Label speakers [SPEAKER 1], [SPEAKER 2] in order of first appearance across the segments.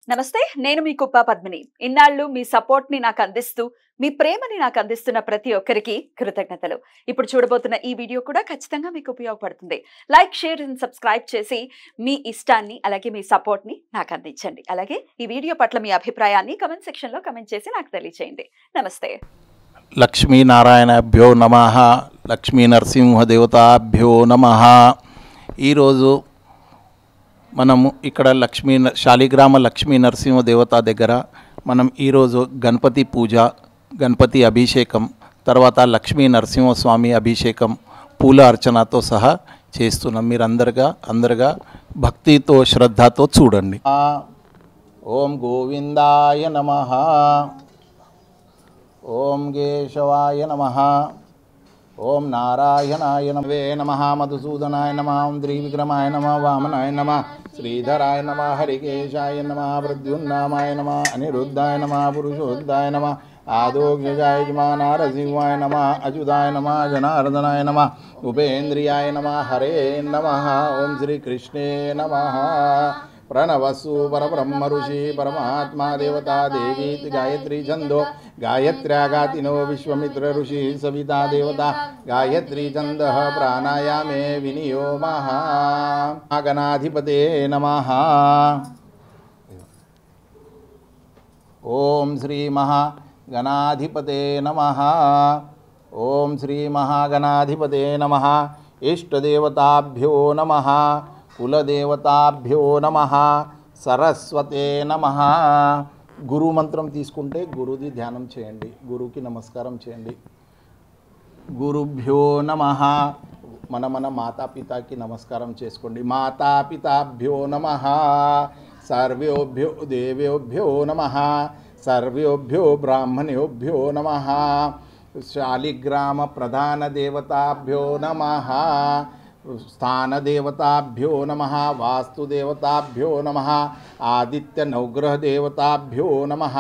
[SPEAKER 1] నమస్తే, నేను మీ కుప్ప పద్మిని. ఇన్నాళ్ళు మీ సపోర్ట్‌ని నాకు అందిస్తూ, మీ ప్రేమని నాకు అందిస్తున్న ప్రతి ఒక్కరికి కృతజ్ఞతలు. ఇప్పుడు చూడబోతున్న ఈ వీడియో కూడా ఖచ్చితంగా మీకు ఉపయోగపడుతుంది. లైక్, షేర్ అండ్ సబ్స్క్రైబ్ చేసి మీ ఇష్టాన్ని అలాగే మీ సపోర్ట్‌ని నాకు అందించండి. అలాగే ఈ వీడియో పట్ల మీ అభిప్రాయాన్ని కామెంట్ సెక్షన్‌లో కామెంట్ చేసి నాకు తెలియజేయండి. నమస్తే.
[SPEAKER 2] లక్ష్మీనారాయణభ్యో నమః. లక్ష్మీ నరసింహదేవతాభ్యో నమః. ఈరోజు మనము ఇక్కడ శాలిగ్రామ లక్ష్మీ నరసింహ దేవత దగ్గర మనం ఈరోజు గణపతి పూజ, గణపతి అభిషేకం, తర్వాత లక్ష్మీ నరసింహస్వామి అభిషేకం, పూల అర్చనతో సహా చేస్తున్నాం. మీరు అందరుగా భక్తితో శ్రద్ధతో చూడండి. ఓం గోవిందాయ నమః. ఓం కేశవాయ నమః. ఓం నారాయణాయ నమః. మధుసూదనాయ నమః. ఓం త్రివిక్రమాయ నమః. వామనాయ నమః. శ్రీధరాయ నమః. హరికేశాయ నమః. ప్రద్యున్నామాయ నమః. అనిరుద్ధాయ నమః. పురుషోద్ధాయ నమః. ఆదోక్షజాయ నారసింహాయ నమః. అచ్యుతాయ నమః. జనార్దనాయ నమః. ఉపేంద్రియాయ నమః. హరే నమః. ఓం శ్రీకృష్ణే నమః. प्रणवसु परब्रह्म ऋषि परमात्मा देवता देवी गायत्री छंदो गायत्र्या गातिनो विश्वमित्र ऋषि सविता देवता गायत्री छंद प्राणायामे विनियोमः. गणाधिपते नमः. ओम श्री महागणाधिपते नमः. ओम श्री महागणाधिपते नमः. इष्टदेवताभ्यो नमः. కులదేవతాభ్యో నమః. సరస్వతే నమః. గురు మంత్రం తీసుకుంటే గురుది ధ్యానం చేయండి, గురుకి నమస్కారం చేయండి. గురుభ్యో నమః. మన మాతాపితాకి నమస్కారం చేసుకోండి. మాతాపితాభ్యో నమః. సర్వేభ్యో దేవేభ్యో నమః. సర్వేభ్యో బ్రాహ్మణేభ్యో నమః. శాలిగ్రామ ప్రధాన దేవతాభ్యో నమః. स्थानदेवताभ्यो नमः. वास्तुदेवताभ्यो नमः. आदित्यनवग्रहदेवताभ्यो नमः.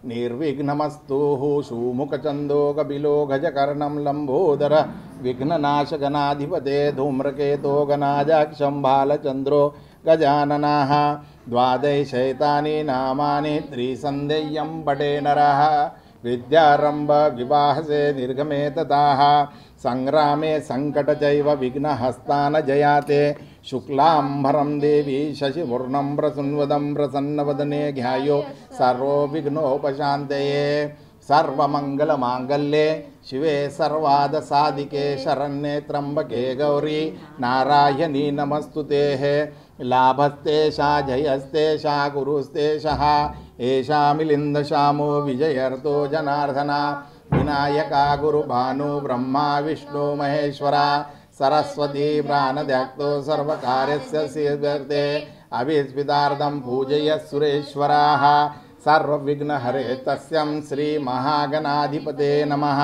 [SPEAKER 2] निर्विघ्नमस्तु. सुमुखचन्दो कपिलो गजकर्णं लम्बोदर विघ्ननाशगणाधिपते धूम्रकेतो गणाजाक्षं बालचन्द्रो गजाननः. द्वादशैतानि नामानि त्रिसन्ध्यं पठे नरः. विद्यारंभ विवाहसे निर्गमे तथाः. संग्रामे संकटचैव विघ्नहस्तान जयाते. शुक्लांबरं देवी शशिवर्णं प्रसन्वदं प्रसन्नवदने ध्यायो सर्वो विघ्नोपशान्तये. सर्वमंगलमांगल्ये शिवे सर्वादसाधिके शरण्ये त्र्यंबके गौरी नारायणी नमस्तुते. लाभस्तेषा जयस्तेषा गुरुस्तेषः एषा मिलिन्दशामो विजयर्तो जनार्दना. विनायका गुरुभानु ब्रह्मा विष्णु महेश्वरा. सरस्वती प्राणदक्तो सर्वकार्यस्य सिद्ध्यर्थे. अभिस्मितार्थं पूजय सुरेश्वराः. सर्वविघ्नहरे तस्यं श्रीमहागणाधिपते नमः.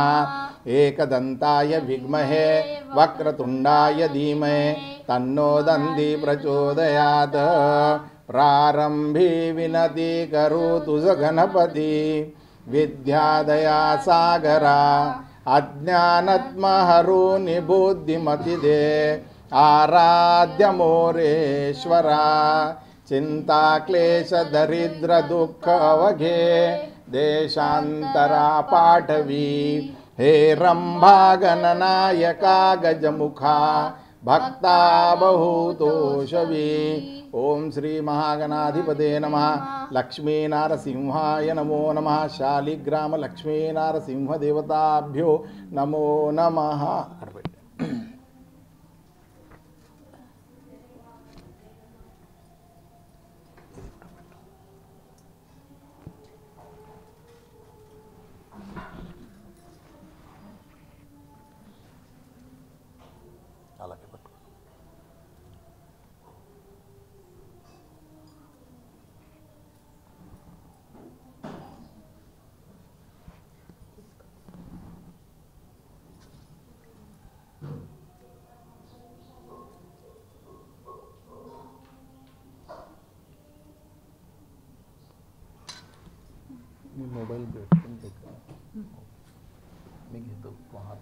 [SPEAKER 2] एकदन्ताय विद्महे वक्रतुण्डाय धीमहि तन्नो दन्ति प्रचोदयात्. प्रारंभी विनति करोतु गणपति विद्यादया सागरा. अज्ञानत्महरो निबुद्धिमतिदे आराध्य मोरेश्वरा. चिंता क्लेश दरिद्र दुख अवघे देशांतरा पाठवी. हे रंभा गणनायका गजमुखा भक्ता बहुतोषवी. ओम श्री महागणाधिपते नमः. लक्ष्मी नारसिंहाय नमो नमः. शालिग्राम लक्ष्मी नारसिंह देवताभ्यो नमो नमः. मोबाईल भेटून मी घेतो हात.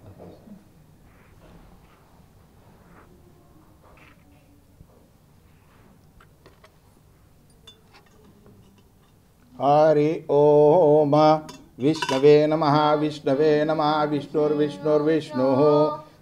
[SPEAKER 2] हरि ओम विष्णवे नमः विष्णवे नमः विष्णुर्विष्णुर्विष्णुः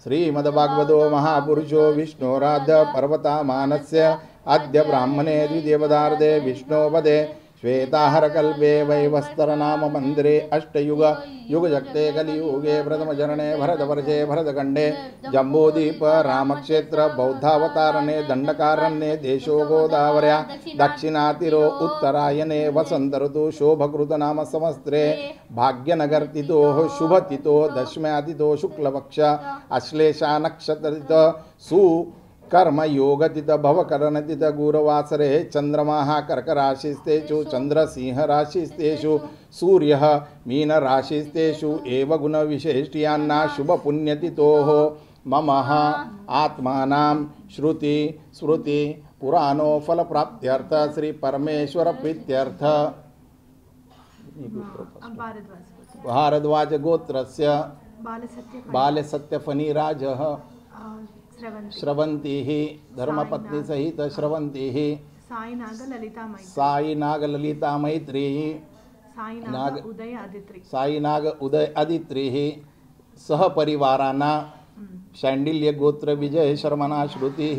[SPEAKER 2] श्रीमद्भागवतो महापुरुषो विष्णोराध्य पर्वतामानस्य अद्य ब्राह्मणे द्वितीयपदार्थे विष्णोपदे श्वेताहरकल्पे वैवस्तरनाम मंदिरे अष्टयुग युगजक्ते कलियुगे प्रथमचरणे भरतवर्षे भरतखण्डे जम्बूद्वीप रामक्षेत्र बौद्धावतारणे दण्डकारण्ये देशो गोदावर्या दक्षिणातिरो उत्तरायणे वसन्तऋतु शोभकृतनाम संवत्सरे भाग्यनगरतिथो शुभतिथो दशम्यातिथो शुक्लपक्ष अश्लेषा नक्षत्रतिथो सु कर्म योगतिथ भवकरणतिथ गुरुवासरे चंद्रमाः कर्क राशिस्तेषु चंद्र सिंह राशिस्तेषु सूर्यः मीन राशिस्तेषु एव गुण विशेष्ट्यान्ना शुभ पुण्यतिथोः ममः आत्मानां श्रुति स्मृति पुराणो फल प्राप्त्यर्थ श्री परमेश्वर प्रीत्यर्थ भारद्वाज गोत्रस्य बालसत्यफणिराजः श्रवंती धर्मपत्नी सहित श्रवंती साई नाग ललिता मैत्री साई नाग उदय आदित्री सह परिवाराना शांडिल्य गोत्र विजय शर्मना श्रुति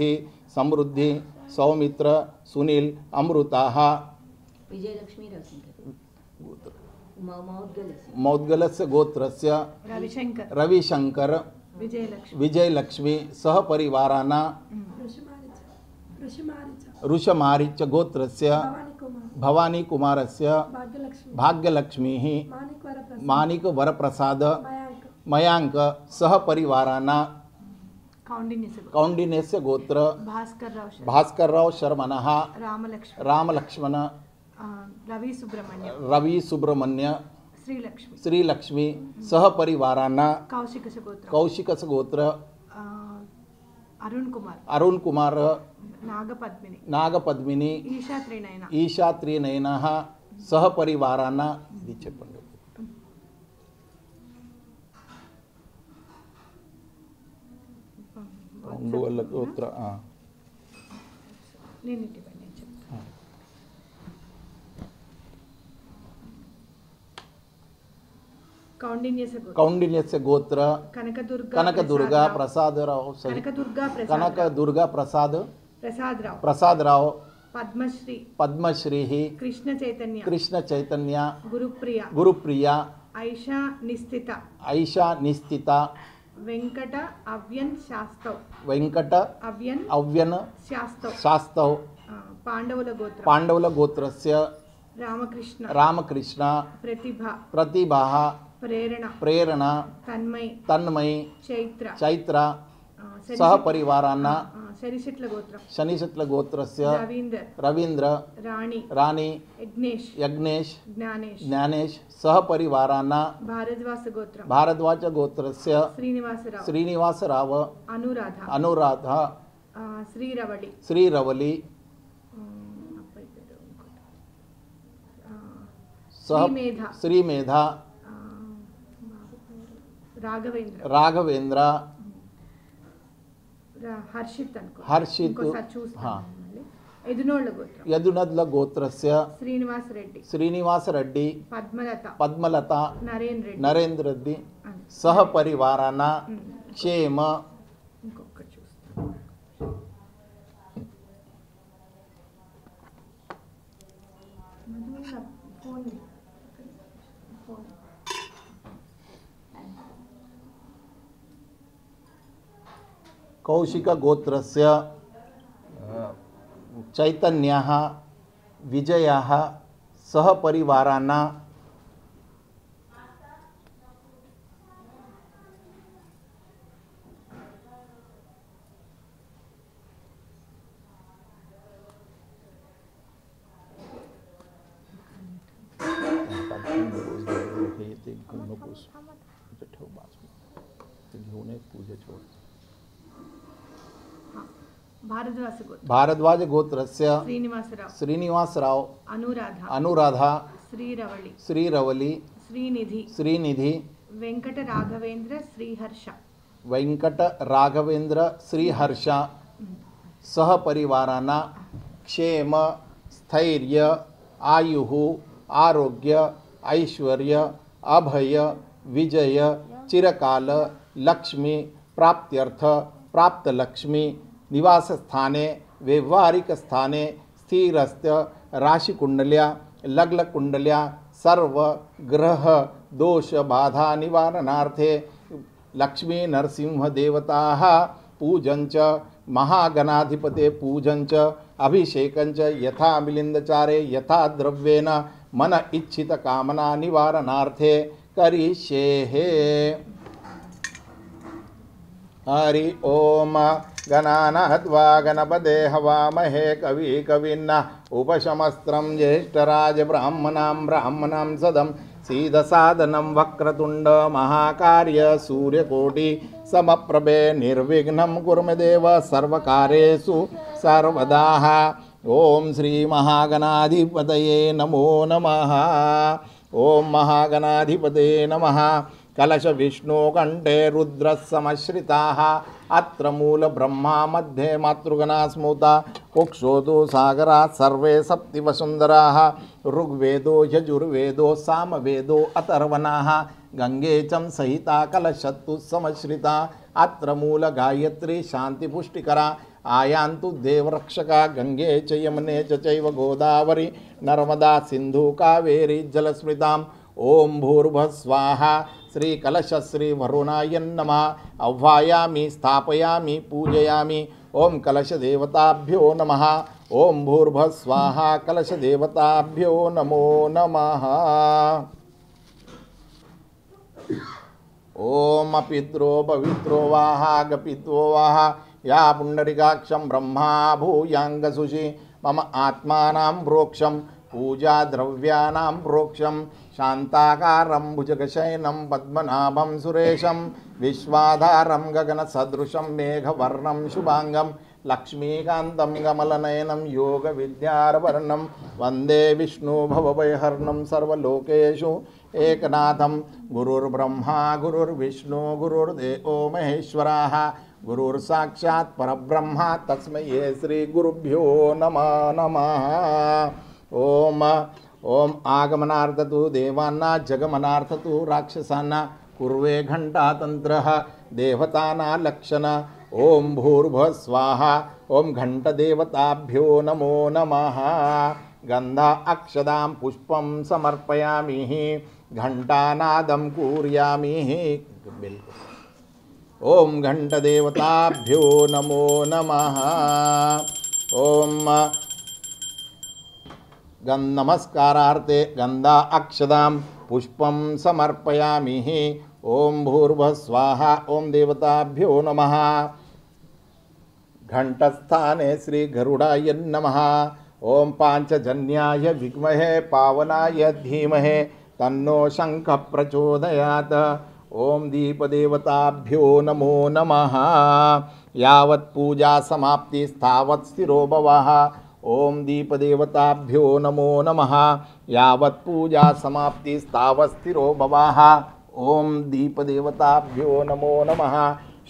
[SPEAKER 2] समृद्धि सौमित्र सुनील अमृता मौद्गलस्य गोत्रस्य रविशंकर विजयलक्ष्मी सह परिवाराना ऋषमारिच गोत्रस्य भवानी कुमारस्य भाग्यलक्ष्मी मानिक वरप्रसाद मयांक सह परिवाराना कौंडिन्यस्य गोत्र भास्करराव शर्मनः रामलक्ष्मण रवि सुब्रह्मण्य श्रीलक्ष्मी सह परिवाराना कौशिकस गोत्र अरुण कुमार नागपद्मिनी ईशा त्रिनयनः सह परिवाराना गोत्र कौंडिन्यस्य गोत्र कनकदुर्गा प्रसाद राव पद्मश्री कृष्ण चैतन्य गुरुप्रिया आयशा निस्थिता वेंकट अव्यन शास्तव पांडवल गोत्रस्य रामकृष्ण प्रतिभा प्रेरणा तन्मय चैत्र सह परिवाराना शनिशट्ल गोत्रस्य रवींद्र राणी यज्ञेश ज्ञानेश सह परिवाराना भारद्वाज गोत्रस्य श्रीनिवासराव अनुराधा श्रीरवली श्रीमेधा राघवेंद्र हर्षित यदुनद्ल गोत्रस्य श्रीनिवास रेड्डी पद्मलता नरेंद्र रेड्डी सह परिवाराना क्षेम कौशिक गोत्रस्य चैतन्यः विजयः सह परिवाराना भारद्वाज गोत्रस्य श्रीनिवासराव अनुराधा श्रीरवली श्रीनिधि वेंकट राघवेंद्र श्रीहर्ष सह परिवाराना क्षेम स्थैर्य आयुः आरोग्य ऐश्वर्य अभय विजय चिरकाल लक्ष्मी प्राप्त्यर्थ प्राप्त लक्ष्मी निवास स्थाने व्यवहारिक स्थाने स्थिरस्य राशिकुंडल्या लग्न कुंडल्या सर्व ग्रह दोष बाधा निवारणार्थे लक्ष्मी नरसिंह देवताः पूजंच महागणाधिपते पूजंच अभिषेकंच यथा मिलिंदचारे यथा द्रव्येन मन इच्छित कामना निवारणार्थे करिष्ये। हरि ओम गणानाद्वा गणपते हवामहे कवि कविन्ना उपशमस्त्रं ज्येष्ठराज ब्राह्मणां सदं सीदसादनं वक्रतुंड महाकार्य सूर्यकोटि समप्रभे निर्विघ्नं कुर्मे देव सर्वकार्येषु सर्वदा। ओम श्री महागणाधिपतये नमो नमः। ओम महागणाधिपतये नमः। कलश विष्णु कंठे रुद्र समश्रिताः अत्र मूल ब्रह्मा मध्ये मातृगणा स्मृता कुक्षोदो सागरा सर्वे सप्ति वसुंधराः ऋग्वेदो यजुर्वेदो सामवेदो अथर्वणाः गंगे चं सहिता कलशत्तु समश्रिता अत्र मूल गायत्री शांति पुष्टिकरा आयान्तु देवरक्षका गंगे च यमुने चैव गोदावरी नर्मदा सिंधु कावेरी जलस्मृताम्। ओम भूर्भुवः स्वाहा श्री कलश श्री वरुणाय नमः। आह्वयामि स्थापयामि पूजयामि। ओम कलश देवताभ्यो नमः। ओम भूर्भुवः स्वाहा कलश देवताभ्यो नमो नमः। ओम पित्रो पवित्रो वाहागपित्वो वाह या पुंडरीकाक्षं ब्रह्मा भूयांगसुषि मम आत्मानां प्रोक्षं पूजा द्रव्यानां प्रोक्षं शांताकारं भुजगशयनं पद्मनाभं सुरेशं विश्वाधारं गगनसदृशं मेघवर्णं शुभांगं लक्ष्मीकान्तं कमलनयनं योगविद्यारवर्णं वन्दे विष्णु भवभयहर्नं सर्वलोकेषु एकनाथं। गुरुर्ब्रह्मा गुरुर्विष्णु गुरुर्देवो महेश्वरः गुरुर्साक्षात् परब्रह्म तस्मै श्री गुरुभ्यो नमः नमः। ओम ओम आगमनार्थतु देवानां जगमनार्थतु राक्षसानां कुर्वे घंटातंत्रः देवतानां लक्षण। ओम भूर्भुवः स्वाहा। ओम घंटदेवताभ्यो नमो नमः। गंधा अक्षदां पुष्पं समर्पयामि घंटानादं कुर्यामि। ओम घंटदेवताभ्यो नमो नमः। ओम नमस्कारार्थे गंधा अक्षदां पुष्पं समर्पयामि। ओम भूर्भुवः स्वाहा। ओम देवताभ्यो नमः। घंटस्थाने श्री गरुडाय नमः। ओम पांचजन्याय विद्महे पावनाय धीमहि तन्नो शंख प्रचोदयात्। ओम दीपदेवताभ्यो नमो नमः। यावत् पूजा समाप्ति स्थावत् स्थिरो भवः। ओम दीपदेवताभ्यो नमो नमः। यावत् पूजा समाप्ति स्थावत् स्थिरो भवः। ओम दीपदेवताभ्यो नमो नमः।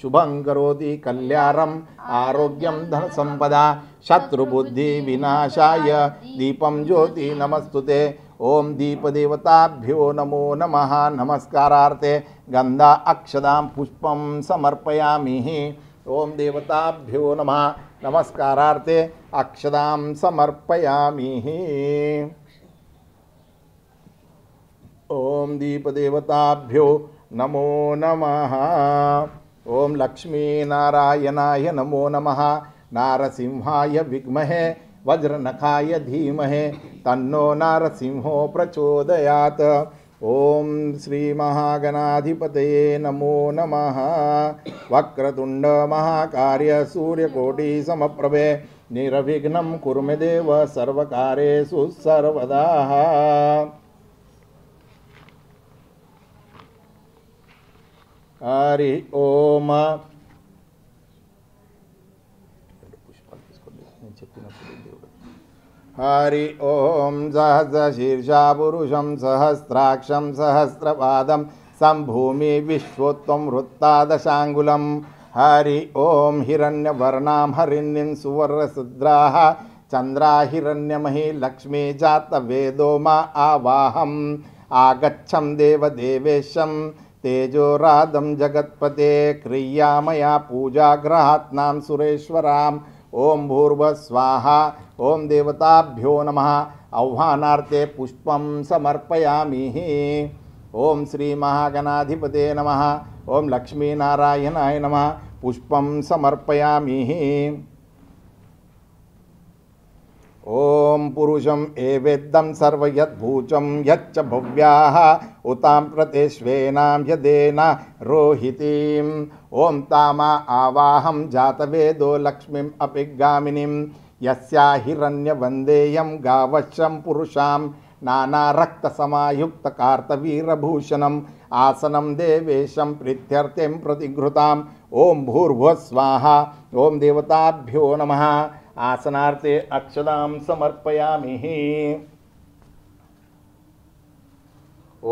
[SPEAKER 2] शुभं करोति कल्याणम् आरोग्यं धनसंपदा शत्रुबुद्धि विनाशाय दीपं ज्योति नमस्तुते। ओम दीपदेवताभ्यो नमो नमः। नमस्कारार्थे गंधा अक्षदां पुष्पं समर्पयामि। ओम देवताभ्यो नमः। नमस्कारार्थे अक्षदां समर्पयामि। ओम दीपदेवताभ्यो नमो नमः। ओम लक्ष्मी नारायणाय नमो नमः। नारसिंहाय विद्महे वज्रनखाय धीमहि तन्नो नारसिंहो प्रचोदयात्। ओम श्री महागणाधिपतये नमो नमः। वक्रतुंड महाकार्य सूर्यकोटि समप्रभे निर्विघ्नं कुरु मे देव सर्वकार्येषु सर्वदा। हरि ओम। हरि ओम। सहस्रशीर्षा पुरुषं सहस्राक्षं सहस्रपादं संभूमि विश्वोत्तम वृत्तादशांगुलम्। हरि ओम। हिरण्यवर्णां हरिणीं सुवर्णसुद्राः चंद्राहिरण्यमहि लक्ष्मी जातवेदो मा आवाहम आगच्छं देवदेवेशं तेजोरादं जगत्पते क्रियामया पूजाग्रहात्नां सुरेश्वरां ओम भूर्भुवः स्वाहा ओम देवताभ्यो नमः आह्वानार्थे पुष्पं समर्पयामि ओम श्री महागणाधिपते नमः ओम लक्ष्मीनारायणाय नमः पुष्पं समर्पयामि ओम पुरुषम एवेद्दं सर्वयद्भूचं यच्च भव्याः उतां प्रतेश्वेनां यदेन रोहितीं ओम तामा आवाहं जातवेदो लक्ष्मीम् अपिगामिनीं यस्या हिरण्यवन्देयं गावश्यं पुरुषां नानारक्तसमायुक्तकार्तवीरभूषणम् आसनं देवेशं प्रीत्यर्थं प्रतिघृताम् ओम भूर्भुवः स्वाहा ओम देवताभ्यो नमः आसनार्थे अक्षतां समर्पयामि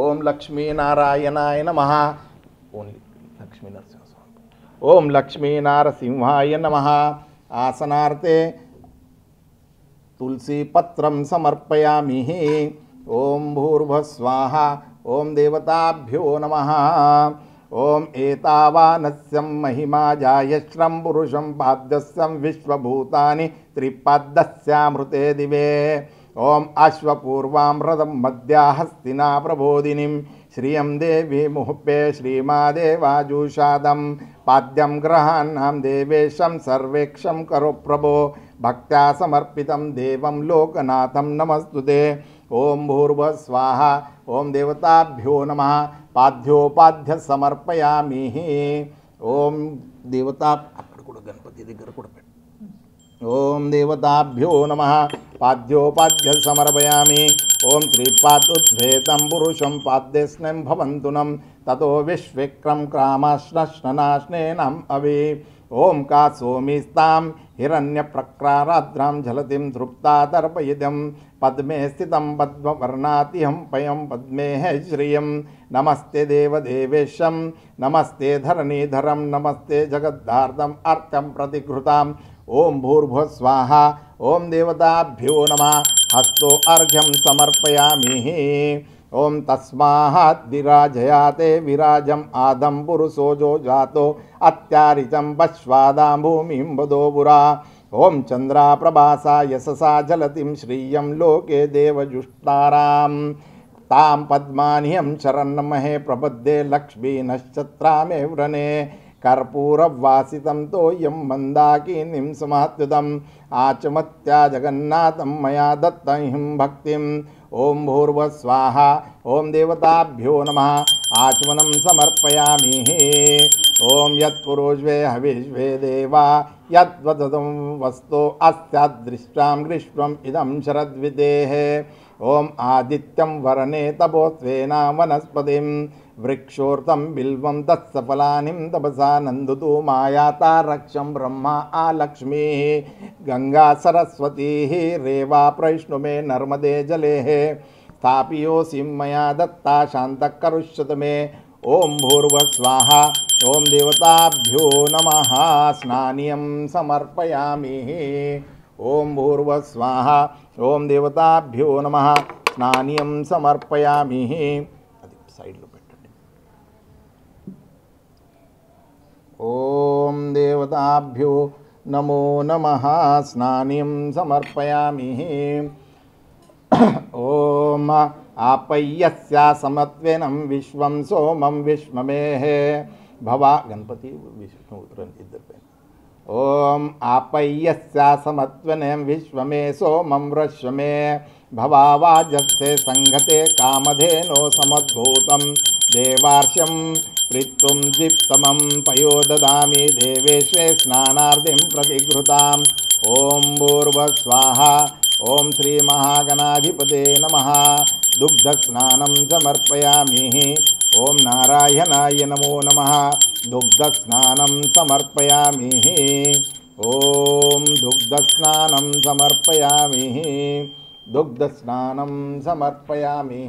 [SPEAKER 2] ओम लक्ष्मीनारायणाय नमः ओम लक्ष्मीनारसिंहाय नमः आसनार्थे तुलसी पत्रं समर्पयामि ओम भूर्भुवः स्वाहा ओम देवताभ्यो नमः ओम एतावानस्यं महिमा जायश्रं पुरुषं पाद्यस्यं विश्वभूतानि त्रिपादस्यामृते दिवे ओम अश्वपूर्वां रथं मध्या हस्तिना प्रबोधिनीं श्रियं देवी मुहुपे श्रीमादेवाजुषादं पाद्यं ग्रहाणां देवेशं सर्वेक्षं करो प्रभो भक्त्या समर्पितं देवं लोकनाथं नमस्तुते ओम भूर्भुवः स्वाहा ओम देवताभ्यो नमः पाद्योपाध्य समर्पयामि ओम देवता गणपति ओम देवताभ्यो नमः पाद्योपाध्य समर्पयामि ओम त्रिपादुद्भेतं पुरुषं पाद्यस्नं भवन्तुनं ततो विश्विक्रम क्रामाश्नश्ननाश्नेनम् अवि ओम का सोमिस्तां हिरण्यप्रक्राराद्रां झलतिं धृप्ता तर्पयितं पद्मे स्थितं पद्मवर्णातिहं पयं पद्मे श्रियं नमस्ते देवदेवेशं नमस्ते धरणीधरं नमस्ते जगद्धार्दम् अर्त्यं प्रतिघृताम् ओम भूर्भुवः स्वाहा ओम देवताभ्यो नमः हस्तो अर्घ्यं समर्पयामि ओम तस्मात् विराजयाते विराजम् आदं पुरुषो जो जातो अत्यारिचं पश्वादां भूमिं वदो पुरा ओम चंद्रा प्रभासा यशसा जलतिं श्रियं लोके देवजुष्टारां तां पद्मानियं शरणमहे प्रपद्ये लक्ष्मी नक्षत्रामे व्रणे कर्पूरवासितं तोयं मन्दाकिनीं समात्युतम् आचमत्या जगन्नाथं मया दत्तं भक्तिम् ओम भूर्भुवः स्वाहा ओम देवताभ्यो नमः आचमनं समर्पयामि ओम यत्पुरुषे हविष्वे देवा यद्वदतं वस्तो अस्यादृष्टां ग्रीष्मम् इदं शरद्विदेः ओम आदित्यं वरणे तपोस्वेना वनस्पतिं वृक्षोर्तं बिल्वं तत्सफलानिं तपसा नन्दतु मायाता रक्षं ब्रह्मा आलक्ष्मीः गंगा सरस्वती रेवा प्रैष्णुमे नर्मदे जले स्थापियोऽसि मया दत्ता शान्तः करुष्यत मे ओम भूर्भुवः स्वाहा ओम देवताभ्यो नमः स्नानियं समर्पयामि ओम भूर्भुवः स्वाहा ओम देवताभ्यो नमः स्नानियं समर्पयामि అది సైడ్ లో పెట్టండి ओम देवताभ्यो नमो नमः स्नानिं समर्पयामि ओम आपय्यस्या समत्वेनं विश्वं सोमं विश्वमेः भवा गणपति विष्णु उतरन इधर पे ओम आपय्यस्या समत्वेनं विश्वमे सोमं वृश्वमे भवावाजस्ते संघते कामधेनो समद्भूतं देवार्ष्यं प्रीतुं दीप्तमं पयो ददामि देवेशे स्नानार्थिं प्रतिघृताम् ओम भूर्भुवः स्वाहा ओम श्री महागणाधिपते नमः दुग्धस्नानं समर्पयामि ओम नारायणाय नमो नमः दुग्धस्नानं समर्पयामि ओम दुग्धस्नानं समर्पयामि दुग्धस्नानं समर्पयामि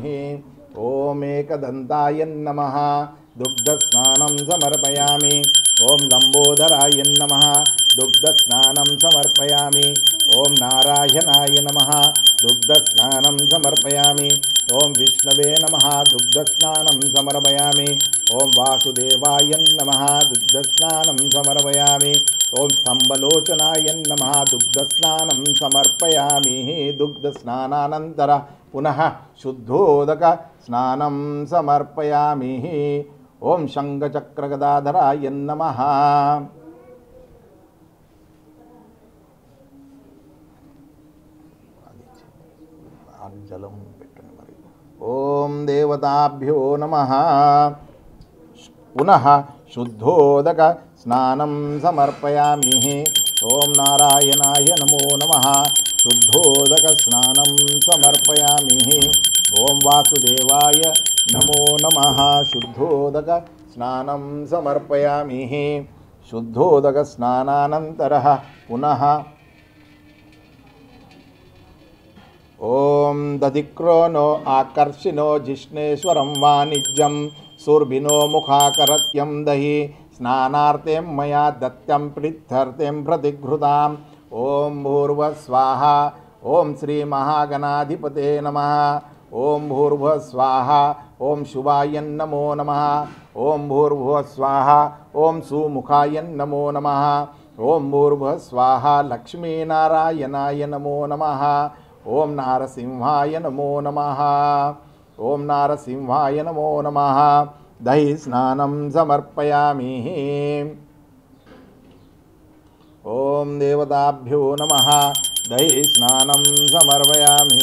[SPEAKER 2] ओम एकदन्ताय नमः दुग्धस्नानं समर्पयामि ओम लंबोदराय नमः दुग्धस्नानं समर्पयामि। ओम नारायणाय नमः दुग्धस्नानं समर्पयामि। ओम विष्णवे नमः दुग्धस्नानं समर्पयामि। ओम वासुदेवाय नमः दुग्धस्नानं समर्पयामि। ओम स्तंभलोचनाय नमः दुग्धस्नानं समर्पयामि। दुग्धस्नानानंतर पुनः शुद्धोदक स्नानं समर्पयामि। ओम शंखचक्रगदाधराय नमः। जलं पेट्टंడి మరి। ओम देवताभ्यो नमः। पुनः शुद्धोदक स्नानं समर्पयामि। ओम नारायणाय नमो नमः शुद्धोदक स्नानं समर्पयामि। ओम वासुदेवाय नमो नमः शुद्धोदक स्नानं समर्पयामि। शुद्धोदक स्नानानन्तरः पुनः ओम दधिक्रोनो आकर्षिनो जिष्णेश्वरं वाणिज्यं सुरभिनो मुखाकरत्यं दहि स्नानार्थे मया दत्तं प्रीत्यर्थं प्रतिघृताम्। ओम भूर्भुवः स्वाहा। ओम श्री महागणाधिपते नमः। ओम भूर्भुवः स्वाहा। ओम शुभाय नमो नमः। ओम भूर्भुवः स्वाहा। ओम सुमुखाय नमो नमः। ओम भूर्भुवः स्वाहा। लक्ष्मीनारायणाय नमो नमः। ओम नारसिंहाय नमो नमः। ओम नारसिंहाय नमो नमः। दहि स्नानं समर्पयामि। ओम देवताभ्यो नमः दहि स्नानं समर्पयामि।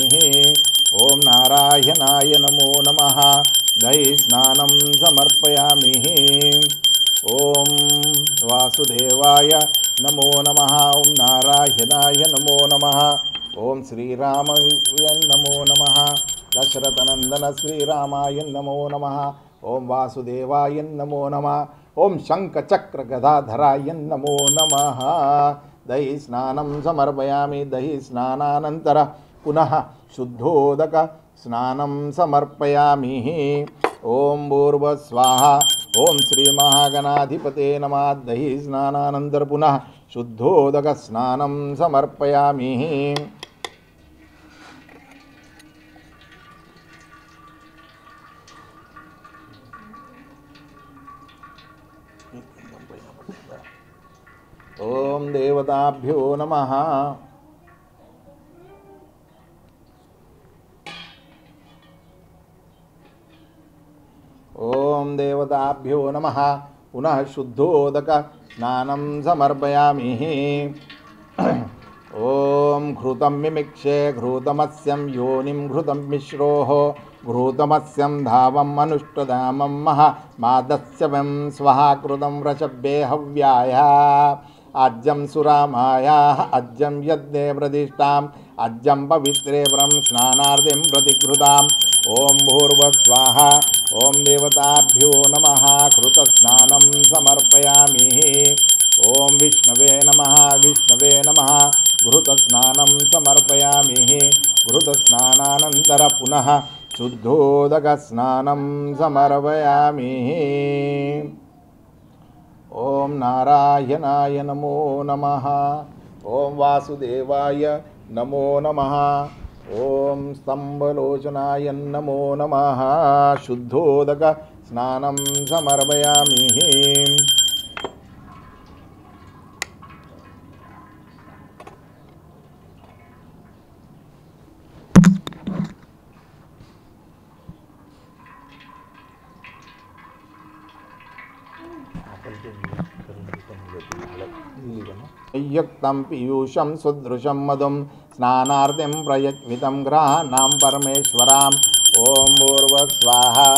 [SPEAKER 2] ओम नारायणाय नमो नमः दहि स्नानं समर्पयामि। ओम वासुदेवाय नमो नमः। ओम नारायणाय नमो नमः। ओम श्रीरामाय नमो नमः। दशरथनंदन श्रीरामाय नमो नमः। ओम वासुदेवाय नमो नमः। ओम शंखचक्रगदाधराय नमो नमः। दहि स्नानं समर्पयामि। दहि स्नानानंतर पुनः शुद्धोदक स्नानं समर्पयामि। ओम भूर्भुवः स्वाहा। ओम श्री महागणाधिपते नमः। दहि स्नानानंतर पुनः शुद्धोदक स्नानं समर्पयामि। ओम देवताभ्यो नमः। ओम देवताभ्यो नमः। पुनः शुद्धोदक स्नानं समर्पयामि। ओम घृतं मिमिक्षे घृतमस्यं योनिं घृतं मिश्रोः घृतमस्यं धावम् अनुष्टधामं महा मादस्यवं स्वहा कृतं वृषभे हव्याय आज्यं सुरामायाः अज्यं यज्ञे प्रतिष्ठाम् अज्यं पवित्रे व्रं स्नानार्थिं प्रतिघृताम्। ओम भूर्भुवः स्वाहा। ओम देवताभ्यो नमः घृतस्नानं समर्पयामि। ओम विष्णवे नमः विष्णवे नमः घृतस्नानं समर्पयामि। घृतस्नानानंतर पुनः शुद्धोदक स्नानं समर्पयामि। ओम नारायणाय नमो नमः। ओम वासुदेवाय नमो नमः। ओम स्तंभलोचनाय नमो नमः। शुद्धोदक स्नानं समर्पयामि। युक्तं पीयूषं सुदृशं मधुं स्नानार्थिं प्रयत्वितं ग्रहाणां परमेश्वराम्। ओम भूर्भुवः स्वाहा।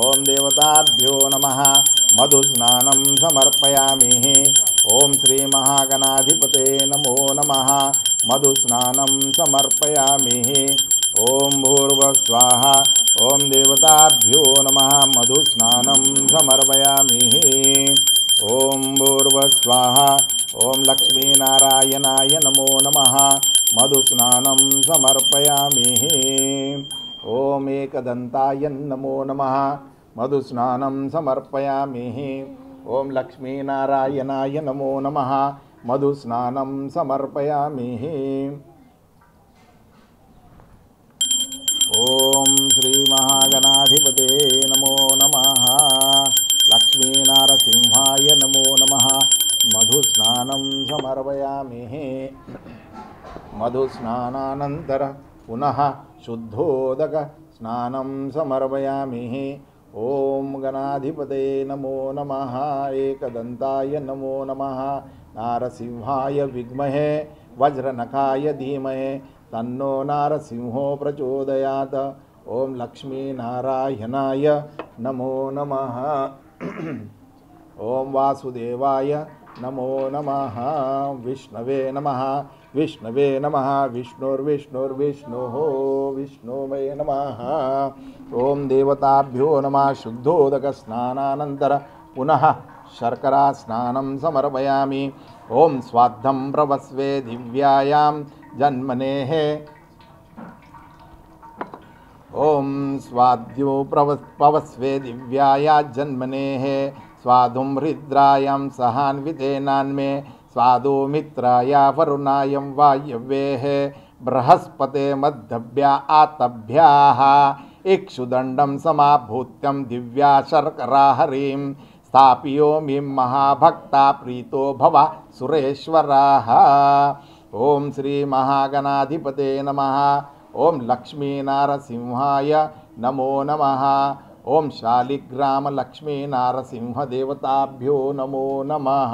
[SPEAKER 2] ओम देवताभ्यो नमः मधुस्नानं समर्पयामि। ओम श्री महागणाधिपते नमो नमः मधुस्नानं समर्पयामि। ओम भूर्भुवः स्वाहा। ओम देवताभ्यो नमः मधुस्नानं समर्पयामि। ओम भूर्भुवः स्वाहा। ओम लक्ष्मीनारायणाय नमो नमः मधुस्नानं समर्पयामि। ओम एकदन्ताय नमो नमः मधुस्नानं समर्पयामि। ओम लक्ष्मीनारायणाय नमो नमः मधुस्नानं समर्पयामि। ओम श्री महागणाधिपते नमो नमः। लक्ष्मीनारसिंहाय नमो नमः। मधुस्नानं समर्पयामि। मधुस्नानानंतर पुनः शुद्धोदक स्नानं समर्पयामि। ओम गणाधिपते नमो नमः। एकदंताय नमो नमः। नारसिंहाय विद्महे वज्रनखाय धीमहि तन्नो नारसिंहो प्रचोदयात्। ओम लक्ष्मी नारायणाय नमो नमः। ओम वासुदेवाय नमो नमः। विष्णवे नमः। विष्णवे नमः। विष्णुर्विष्णुर्विष्णुः विष्णुवे नमः। ओम देवताभ्यो नमः। शुद्धोदक स्नानानंतर पुनः शर्करा स्नानं समर्पयामि। ओम स्वाद्धं प्रवस्वे दिव्यायां जन्मनेः। ओम स्वाद्यो पवस्वे दिव्याया जन्मनेः। स्वादुं हृद्रायां सहान्वितेनान्मे स्वादो मित्राया वरुणायं वायव्येः। बृहस्पते मध्यभ्या आतभ्याः इक्षुदण्डं समाभूत्यं दिव्या शर्करा हरिं स्थापयोमि महाभक्ता प्रीतो भव सुरेश्वराः। ओम श्री महागणाधिपते नमः। ओम लक्ष्मी नारसिंहाय नमो नमः। ओम शालिग्राम लक्ष्मी नारसिंह देवताभ्यो नमो नमः।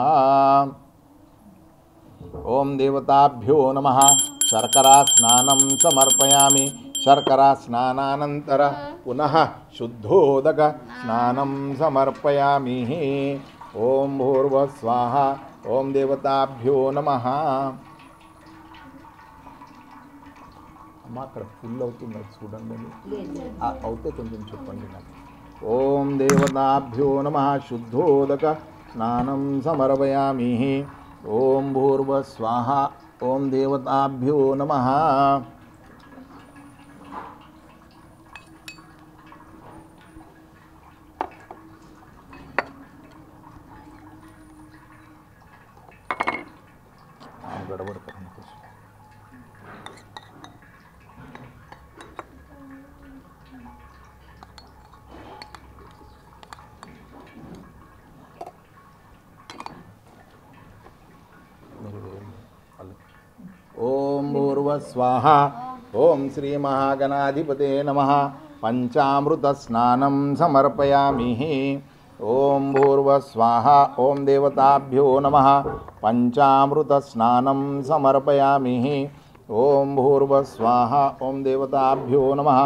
[SPEAKER 2] ओम देवताभ्यो नमः। शर्करा स्नानं समर्पयामि। शर्करा स्नानानंतर पुनः शुद्धोदक स्नानं समर्पयामि। ओम भूर्भुवः स्वाहा। ओम देवताभ्यो नमः। అమ్మ అక్కడ ఫుల్ అవుతుంది చూడండి అవుతే కొంచెం చెప్పండి నాకు. ఓం దేవతాభ్యో నమః. శుద్ధోదక స్నానం సమర్పయామి. ఓం భూర్భువః స్వాహ. ఓం దేవతాభ్యో నమః. గడబడతాను. ओम भूर्भुवः स्वाहा। ओम श्री महागणाधिपते नमः। पंचामृत स्नानं समर्पयामि। ओम भूर्भुवः स्वाहा। ओम देवताभ्यो नमः। पंचामृत स्नानं समर्पयामि। ओम भूर्भुवः स्वाहा। ओम देवताभ्यो नमः।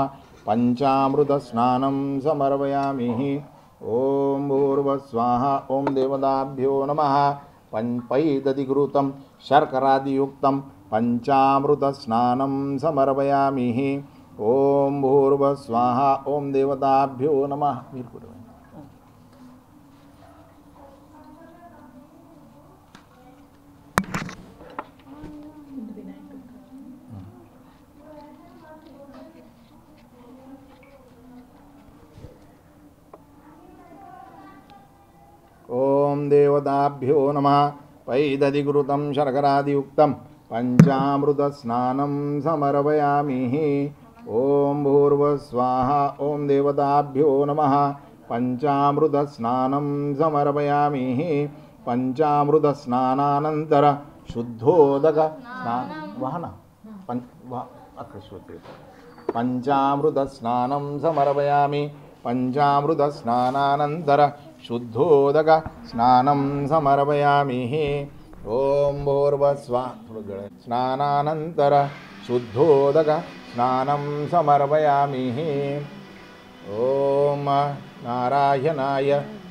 [SPEAKER 2] पंचामृत स्नानं समर्पयामि। ओम भूर्भुवः स्वाहा। ओम देवताभ्यो नमः। पैदधिघृतं शर्करादियुक्तं पंचामृत स्नानं समर्पयामि। ओम भूर्भुवः स्वाहा। ओम देवताभ्यो नमः। ओम देवताभ्यो नमः। पैदधिघृतं शर्करादियुक्तं पंचामृत स्नानं समर्पयामि। ओम भूर्भुवः स्वाहा। ओम देवताभ्यो नमः। पंचामृत स्नानं समर्पयामि। पंचामृत स्नानानंतर शुद्धोदक स्नान पंचामृत स्नानं समर्पयामि। पंचामृत स्नानानंतर शुद्धोदक स्नानं समर्पयामि। ओम भूर्भुवः स्वाहा। स्नानानंतर शुद्धोदक स्नानं समर्पयामि। ओम नारायणाय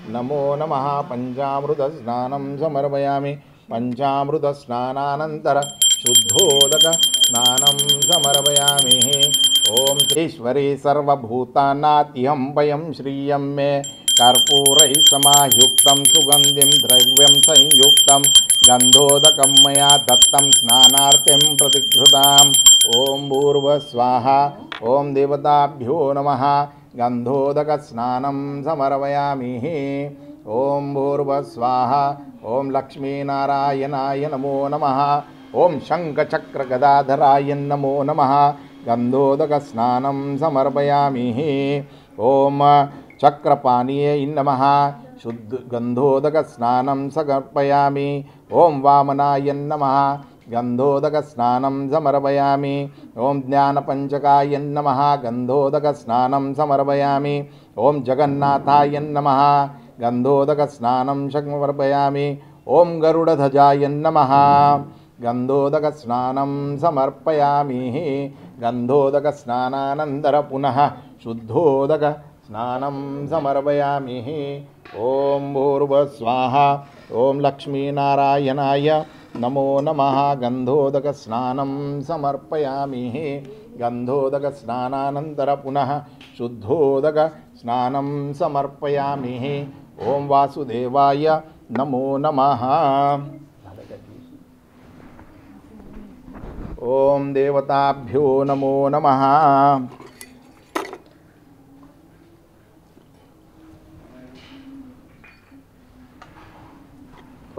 [SPEAKER 2] नमो नमः। पंचामृत स्नानं समर्पयामि। पंचामृत स्नानानंतर शुद्धोदक स्नानं समर्पयामि। ओम श्रीश्वरी सर्वभूतानात्यहं वयं श्रियं मे कर्पूरैः समायुक्तं सुगन्धिं द्रव्यं संयुक्तं गन्धोदकं मया दत्तं स्नानार्थिं प्रतिकृताम्। ओम भूर्भुवः स्वाहा। ओम देवताभ्यो नमः। गन्धोदक स्नानं समर्पयामि। ओम भूर्भुवः स्वाहा। ఓం లక్ష్మీనారాయణాయ నమో నమః ఓం శంఖచక్రగదాధరాయ నమో నమః గంధోదక స్నానం సమర్పయామి ఓం చక్రపాణీయై నమః శుద్ధ గంధోదక స్నానం సమర్పయామి ఓం వామనాయ నమః గంధోదక స్నానం సమర్పయామి ఓం జ్ఞానపంచకాయ నమః గంధోదక స్నానం సమర్పయామి ఓం జగన్నాథాయ నమః గంధోదక స్నానం సమర్పయామి ఓం గరుడధ్వజాయ నమః గంధోదక స్నానం సమర్పయామి గంధోదక స్నానానంతర పునః శుద్ధోదక స్నానం సమర్పయామి ఓం భూర్భువస్వాహ ఓం లక్ష్మీనారాయణాయ నమో నమః గంధోదక స్నానం సమర్పయామి గంధోదక స్నానానంతర పునః శుద్ధోదక స్నానం సమర్పయామి ఓం వాసుదేవాయ నమో నమః ఓం దేవతాభ్యో నమో నమః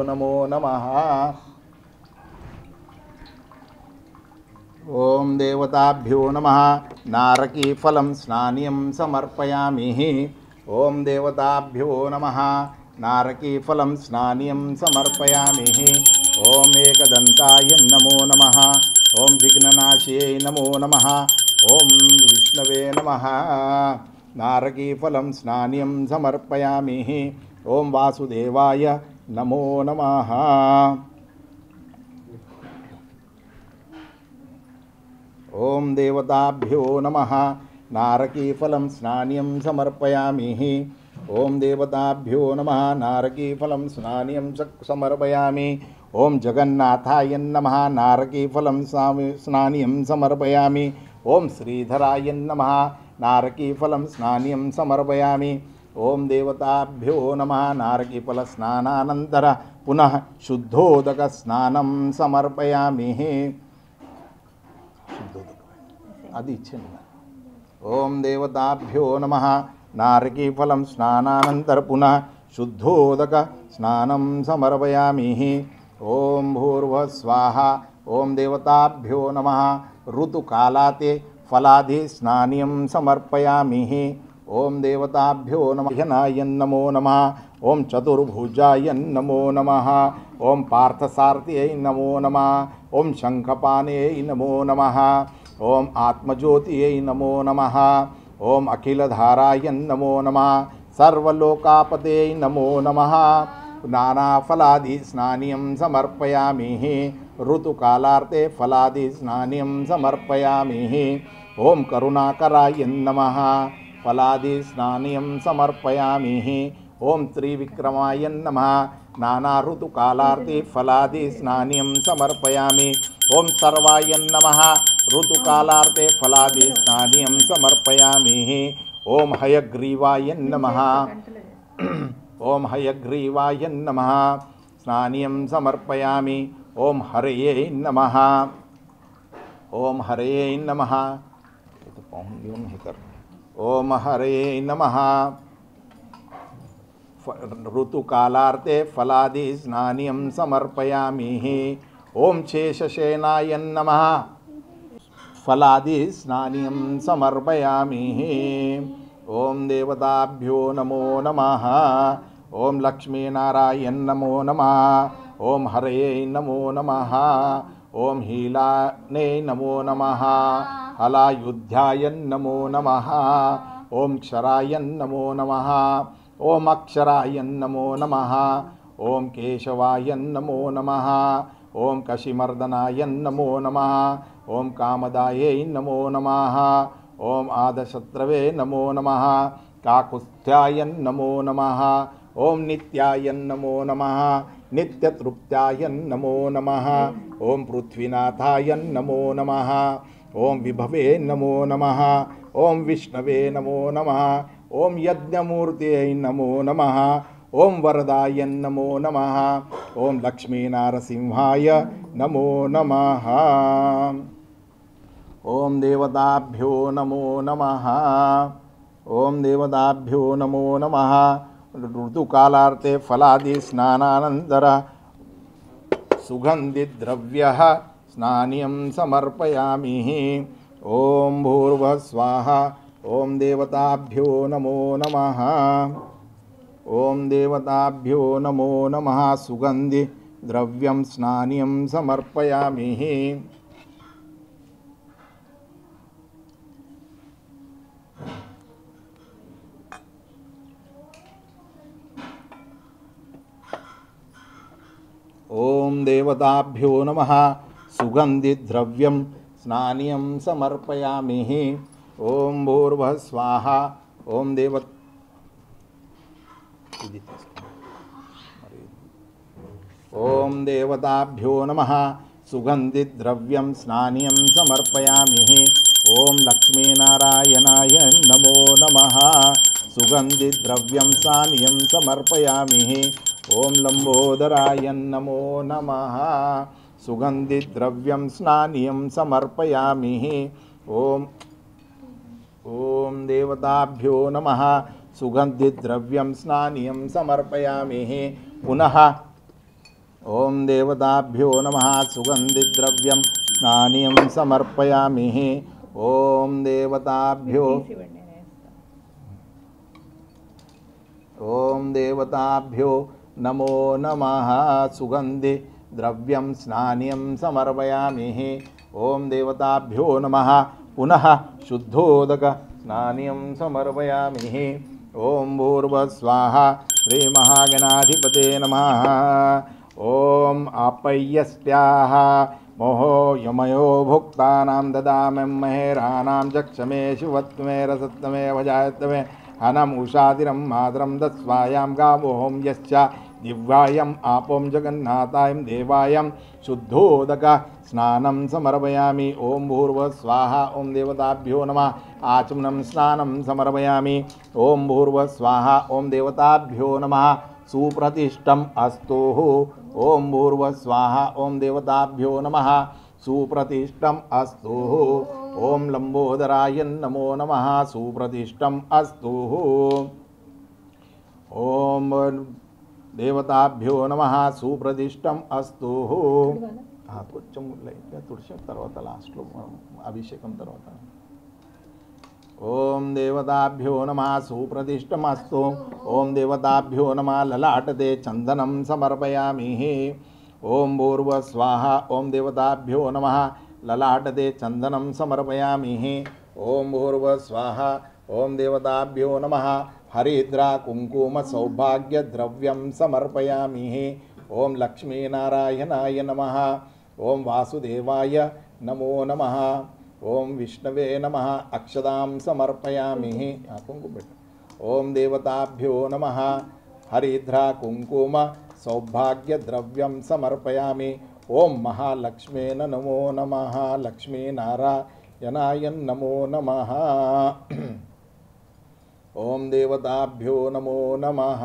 [SPEAKER 2] నమో నమః ఓం దేవతాభ్యో నమః నారకీఫలం స్నాన్యం సమర్పయామి ఓం దేవతాభ్యో నమః నారకీఫలం స్నాన్యం సమర్పయామి ఓం ఏకదంతాయ నమో నమః ఓం విఘ్ననాశయై నమో నమః ఓం విష్ణవే నమః నారకీఫలం స్నాన్యం సమర్పయామి ఓం వాసుదేవాయ నమో నమః ఓం దేవతాభ్యో నమః నారకీఫలం స్నాన్యం సమర్పయామి ఓం దేవతాభ్యో నమః నారకీఫలం స్నాన్యం సమర్పయామి ఓం జగన్నాథాయ నమః నారకీఫలం స్నాన్యం సమర్పయామి ఓం శ్రీధరాయ నమః నారకీఫలం స్నాన్యం సమర్పయామి ఓం దేవతాభ్యో నమః నారకీఫల స్నానానంతర పునః శుద్ధోదక స్నానం సమర్పయామి అది ఇచ్చింది ఓం దేవతాభ్యో నమః నారకీఫలం స్నానానంతర పునః శుద్ధోదక స్నానం సమర్పయామి ఓం భూర్భువస్వాహ ఓం దేవతాభ్యో నమః ఋతుకాలాతే ఫలాది స్నాన్యం సమర్పయామి ఓం దేవతాభ్యో నమః నమో నమః ఓం చతుర్భుజాయ నమో నమః ఓం పార్థసారథ్యై నమో నమః ఓం శంఖపాణయై నమో నమః ఓం ఆత్మజ్యోతియై నమో నమః ఓం అఖిలధారాయ నమో నమః సర్వలోకాపతే నమో నమః నానాఫలాది స్నాన్యం సమర్పయామి ఋతుకాలార్తే ఫలాది స్నాన్యం సమర్పయామి ఓం కరుణాకరాయ నమః ఫలాది స్నాన్యం సమర్పయామి ఓం త్రివిక్రమాయ నమః నానా ఋతుకాలార్తే ఫలాది స్నాన్యం సమర్పయామి ఓం సర్వాయ నమః ఋతుకాలార్తే ఫలాది స్నాన్యం సమర్పయామి ఓం హయగ్రీవాయ నమః ఓం హయగ్రీవాయ నమః స్నాన్యం సమర్పయామి ఓం హరయే నమః ఓం హరయే నమః ఓం హరయే నమః ఋతుకాలార్తే ఫలాది స్నాన్యం సమర్పయామి ఓం శేషసేనాయ నమః ఫలాది స్నాన్యం సమర్పయామి ఓం దేవతాభ్యో నమో నమః ఓం లక్ష్మీనారాయణ నమో నమః ఓం హరయే నమో నమః ఓం హీలానే నమో నమః హలాయుధ్యాయ నమో నమః ఓం క్షరాయ నమో నమః ఓం అక్షరాయ నమో నమః ఓం కేశవాయ నమో నమః ఓం కశిమర్దనాయ నమో నమః ఓం కామదాయై నమో నమః ఓం ఆదశత్రవే నమో నమః కాకుస్థ్యాయ నమో నమః ఓం నిత్యాయ నమో నమః నిత్యతృప్త్యాయ నమో నమః ఓం పృథ్వీనాథాయ నమో నమః ఓం విభవే నమో నమః ఓం విష్ణవే నమో నమః ఓం యజ్ఞమూర్తయై నమో నమః ఓం వరదాయ నమో నమః ఓం లక్ష్మీనారసింహాయ నమో నమః ఓం దేవతాభ్యో నమో నమః ఓం దేవతాభ్యో నమో నమః ऋतुकालार्थे फलादि स्नानानंतर सुगंधिद्रव्यः स्नानियं समर्पयामि। ओम भूर्भुवः स्वाहा। ओम देवताभ्यो नमो नमः। ओम देवताभ्यो नमो नमः। सुगंधि द्रव्यं स्नानियं समर्पयामि। ओम देवताभ्यो नमः। सुगंधिद्रव्यं स्नानियं समर्पयामि। ओम भूर्भुवः स्वाहा। ओम ओम देवताभ्यो नमः। सुगंधिद्रव्यं स्नानियं समर्पयामि। ओम लक्ष्मीनारायणाय नमो नमः। सुगंधिद्रव्यं स्नानियं समर्पयामि। ओम लंबोदराय नमो नमः। सुगंधिद्रव्यं स्नानियं समर्पयामि। ओम देवताभ्यो नमः। सुगंधिद्रव्यं स्नानियं समर्पयामि। पुनः ओम देवताभ्यो नमः। सुगंधिद्रव्यं स्नानियं समर्पयामि। ओम देवताभ्यो नमो नमः। सुगंधि द्रव्यं स्नानियं समर्पयामि। ओम देवताभ्यो नमः। पुनः शुद्धोदक स्नानियं समर्पयामि। ओम भूर्भुवः स्वाहा। श्री महागणाधिपते नमः। ओम आपय्यस्त्याः मोहो यमयो भुक्तानां ददामि महेराणां चक्षमे शिवत्वमे रसत्वमे भजायत्वमे हनम उषातिरं मातरं दस्वायां गावोहं यश्च दिव्यायम् आपों जगन्नाथायं देवायं शुद्धोदक स्नानं समर्पयामि। ओम भूर्भुवः स्वाहा। ओम देवताभ्यो नमः। आचमनं स्नानं समर्पयामि। ओम भूर्भुवः स्वाहा। ओम देवताभ्यो नमः। सुप्रतिष्ठम् अस्तु। ओम भूर्भुवः स्वाहा। ओम देवताभ्यो नमः। सुप्रतिष्ठम् अस्तु। ओम लंबोदराय नमो नमः। सुप्रतिष्ठम् अस्तु। ओम देवताभ्यो नमः। सुप्रतिष्ठम् अस्तु। కొంచెం లైట్గా తుడిచి తర్వాత లాస్ట్లో అభిషేకం తర్వాత ओम देवताभ्यो नमः। सुप्रतिष्ठमस्तु। ओम देवताभ्यो नमः। ललाटते चंदनं समर्पयामि। ओम भूर्भुवः स्वाहा। ओम देवताभ्यो नमः। ललाटते चंदनं समर्पयामि। ओम भूर्भुवः स्वाहा। ओम देवताभ्यो नमः। हरिद्रा कुंकुम सौभाग्य द्रव्यं समर्पयामि। ओम लक्ष्मीनारायणाय नमः। ओम वासुदेवाय नमो नमः। ओम विष्णवे नमः। अक्षदां समर्पयामि। ओम देवताभ्यो नमः। हरिद्रा कुंकुम सौभाग्य द्रव्यं समर्पयामि। ओम महालक्ष्मे नमो नमः। लक्ष्मी नारायणाय नमो नमः। ओम देवताभ्यो नमो नमः।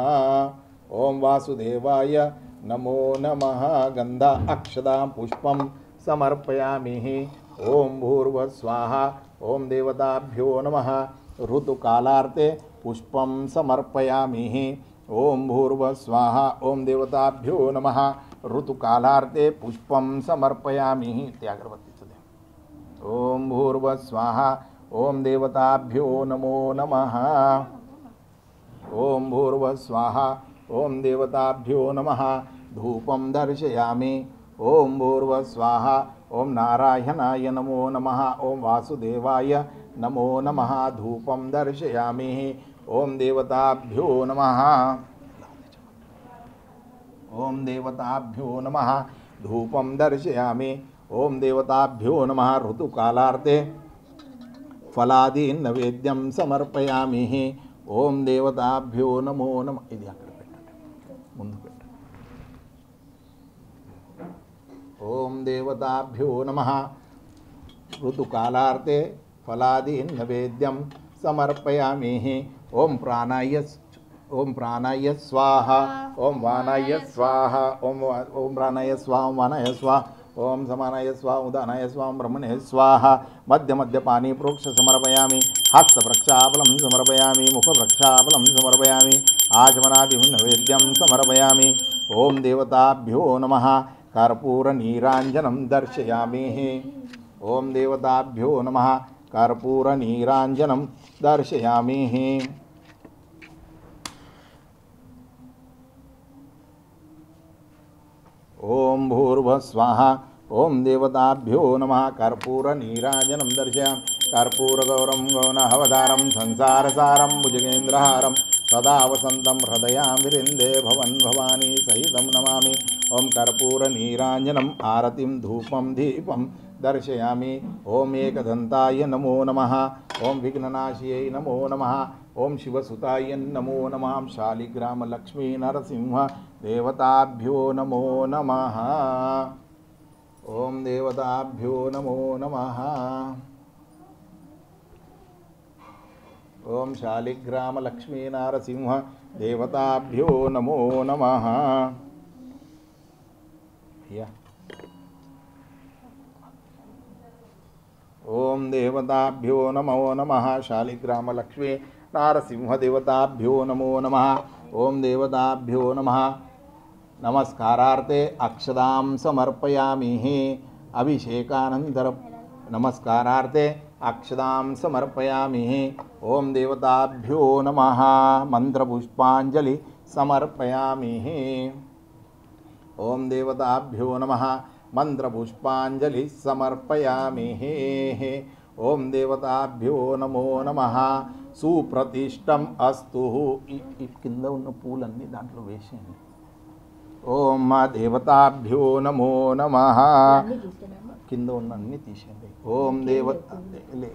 [SPEAKER 2] ओम वासुदेवाय नमो नमः। गंध अक्षदां पुष्पं समर्पयामि। ओम भूर्भुवः स्वाहा। ओम देवताभ्यो नमः। ऋतुकालार्थे पुष्पं समर्पयामि। ओम भूर्भुवः स्वाहा। ओम देवताभ्यो नमः। ऋतुकालार्थे पुष्पं समर्पयामि। त्यागर्वती दे। ओम भूर्भुवः स्वाहा। ओम देवताभ्यो नमो नमः। ओम भूर्भुवः स्वाहा। ओम देवताभ्यो नमः। धूपं दर्शयामि। ओम भूर्भुवः स्वाहा। ओम नारायणाय नमो नमः। ओम वासुदेवाय नमो नमः। धूपं दर्शयामि। ओम देवताभ्यो नमः। ओम देवताभ्यो नमः। धूपं दर्शयामि। ओम देवताभ्यो नमः। ऋतुकालार्थे फलादि नैवेद्यं समर्पयामि। ओम देवताभ्यो नमो नमः। ఇది అక్కడ పెట్టండి, ముందు పెట్టండి। ओम देवताभ्यो नमः। ऋतुकालार्थे फलादि नैवेद्यं समर्पयामि। ओम प्राणाय स्वाहा। ओम वाणाय स्वाहा। ओम प्राणाय स्वाहा। ओम वाणाय स्वाहा। ओम समानाय स्वाहा उदानाय स्वाहा ब्रह्मणे स्वाहा मध्य मध्य पानी प्रोक्ष समर्पयामि हस्त प्रक्षालम समर्पयामि मुख प्रक्षालम समर्पयामि आचमनादि नैवेद्यं समर्पयामि ओम देवताभ्यो नमः कर्पूर नीरांजनं दर्शयामि ओम देवताभ्यो नमः कर्पूर नीरांजनं दर्शयामि ओम भूर्भुवः स्वाहा ओम देवताभ्यो नमः कर्पूर नीराजनं दर्शयामि कर्पूरगौरं गौनहवतारं संसारसारं भुजगेन्द्रहारं सदा वसन्तं हृदयामिरिन्दे भवन् भवानी सहितं नमामि ओम कर्पूर नीराजनम् आरतिं धूपं दीपं दर्शयामि ओम एकदन्ताय नमो नमः ओम विघ्ननाशियै नमो नमः ओम शिवसुताय नमो नमः शालिग्राम लक्ष्मी नरसिंह देवताभ्यो नमो नमः ओम देवताभ्यो नमो नमः ओम शालिग्राम लक्ष्मी नरसिंह देवताभ्यो नमो नमः ओम देवताभ्यो नमो नमः शालिग्राम लक्ष्मी नारसिंह देवताभ्यो नमो नमः ओम देवताभ्यो नमः नमस्कारार्थे अक्षदां समर्पयामि अभिषेकानंतर नमस्कारार्थे अक्षदां समर्पयामि ओम देवताभ्यो नमः मंत्रपुष्पांजलि समर्पयामि ओम देवताभ्यो नमः मंत्रपुष्पांजलि समर्पयामि ओम देवताभ्यो नमो नमः सुप्रतिष्ठम अस्तु किंद ఉన్న పూలన్నీ దాంట్లో వేసేయండి ఓం మా దేవతాభ్యో నమో నమః కింద ఉన్న అన్ని తీసేయండి ఓం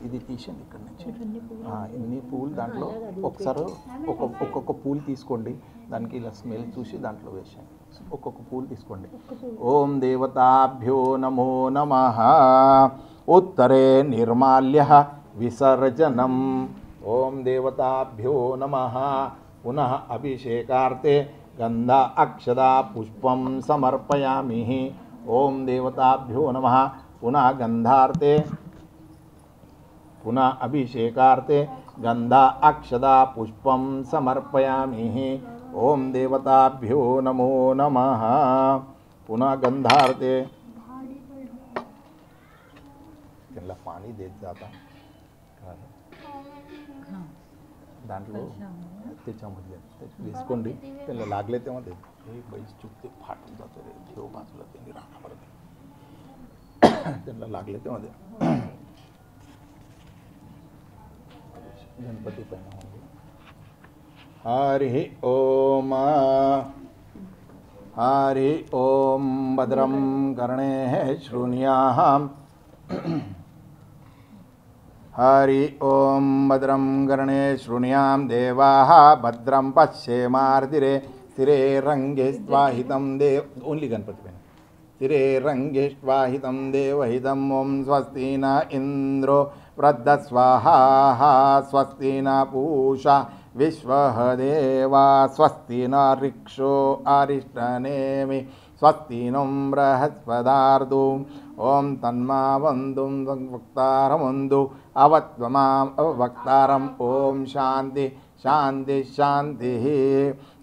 [SPEAKER 2] ఇది తీసేయండి ఇక్కడ నుంచి ఇన్ని పూలు దాంట్లో ఒకసారి ఒక్కొక్క పూలు తీసుకోండి దానికి ఇలా స్మెల్ చూసి దాంట్లో వేసేయండి ఒక్కొక్క పూలు తీసుకోండి ఓం దేవతాభ్యో నమో నమః उत्तरे निर्माल्य विसर्जनम् ओम देवताभ्यो नमः पुनः अभिषेकार्थे गंधा अक्षदा पुष्पं समर्पयामि ओम देवताभ्यो नमः पुनः गंधार्थे पुनः अभिषेकार्थे गंधा अक्षदा पुष्पं समर्पयामि ओम देवताभ्यो नमो नमः पुनः गंधार्थे त्याला पाणी देत जाता दांట్లో त्याच्यामध्ये वेసుకోండి त्याला लागले तेव्हा ते हे बैस चुकते फाटून जाते रे देव बाजूला त्यांनी राहणार त्याला लागले तेव्हा ते गणपती पहिला हरि ओम भद्रं कर्णेः शृणुयाम हरि ओम भद्रं कर्णे शृणुयाम देवाः भद्रं पश्येमार्दिरे स्थिरे रंगे स्वाहितं देव ओनली गणपति पे स्थिरे रंगे स्वाहितं देवहितं ओम स्वस्ति न इंद्रो वृद्धस्वाहा स्वस्ति न पूषा विश्वः देवा स्वस्ति न ऋक्षो अरिष्टनेमि स्वस्ति नो बृहस्पदार्दु ओम तन्मावंदु वक्तारमंदु अवत्वमाम वक्तारम ओम शांति शांति शांति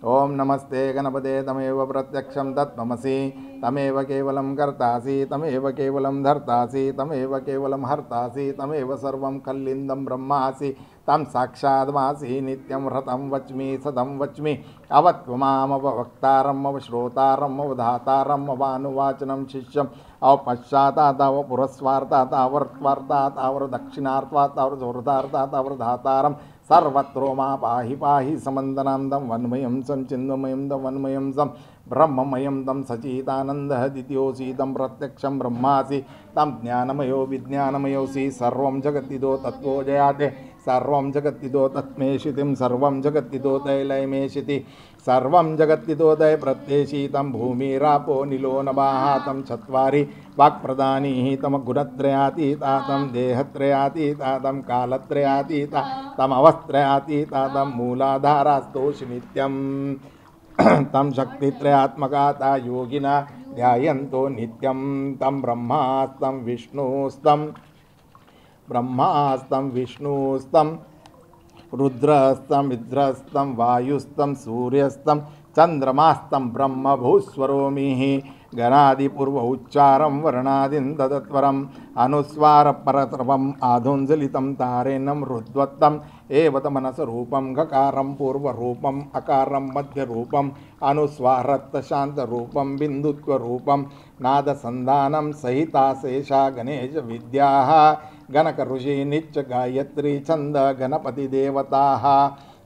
[SPEAKER 2] ओम नमस्ते गणपते तमेव प्रत्यक्षं तत्त्वमसि तमेव केवलं कर्तासि तमेव केवलं धर्तासि तमेव केवलं हर्तासि तमेव सर्वं कल्लिन्दं ब्रह्मासि तं साक्षाद्मासि नित्यं ह्रतं वच्मि सदं वच्मि अवत्वमामवक्तारम् अवश्रोतारम् अवधातारम् अवानुवाचनं शिष्यम् अवपश्चातात् अवपुरस्वार्तात् अवर्त्वार्तात् अवरदक्षिणार्तात् अवरजोर्धार्तात् अवरधातारं सर्वत्रो मा पाहि पाहि समन्दनां दं वन्मयं सं चिन्मयं दं वन्मयं सं ब्रह्ममयं दं सचिदानन्दः द्वितीयोऽसि तं प्रत्यक्षं ब्रह्मासि तं ज्ञानमयो विज्ञानमयोऽसि सर्वं जगत्तिदो तत्त्वो जयाते सर्वं जगत्तिदो तत्मेशितिं सर्वं जगत्तिदो तैलयमेशिति सर्वं जगत्तिदोदय प्रत्येशीतं भूमिरापो निलो नभाः तं चत्वारि वाक्प्रदानीः तं गुणत्रयातीता तं देहत्रयातीता तं कालत्रयातीता तं अवस्थत्रयातीता तं मूलाधारास्तोषि नित्यं तं शक्तित्रयात्मकाता योगिना ध्यायन्तो नित्यं तं ब्रह्मास्तं विष्णुस्तं रुद्रस्तं इंद्रस्तं वायुस्तं सूर्यस्तं चंद्रमास्तं ब्रह्मभूस्वरोमिः गणादिपूर्व उच्चारं वर्णादिं तदत्वरम् अनुस्वार परतरवम् आधुंजलितं तारेणं रुद्वत्तम् एवत मनसरूपं गकारं पूर्वरूपम् अकारं मध्यरूपम् अनुस्वारत्तशान्तरूपं बिन्दुत्वरूपं नादसन्धानं सहिताशेषा गणेशविद्याः गणकऋषि नित्य गायत्री छंद गणपति देवताः।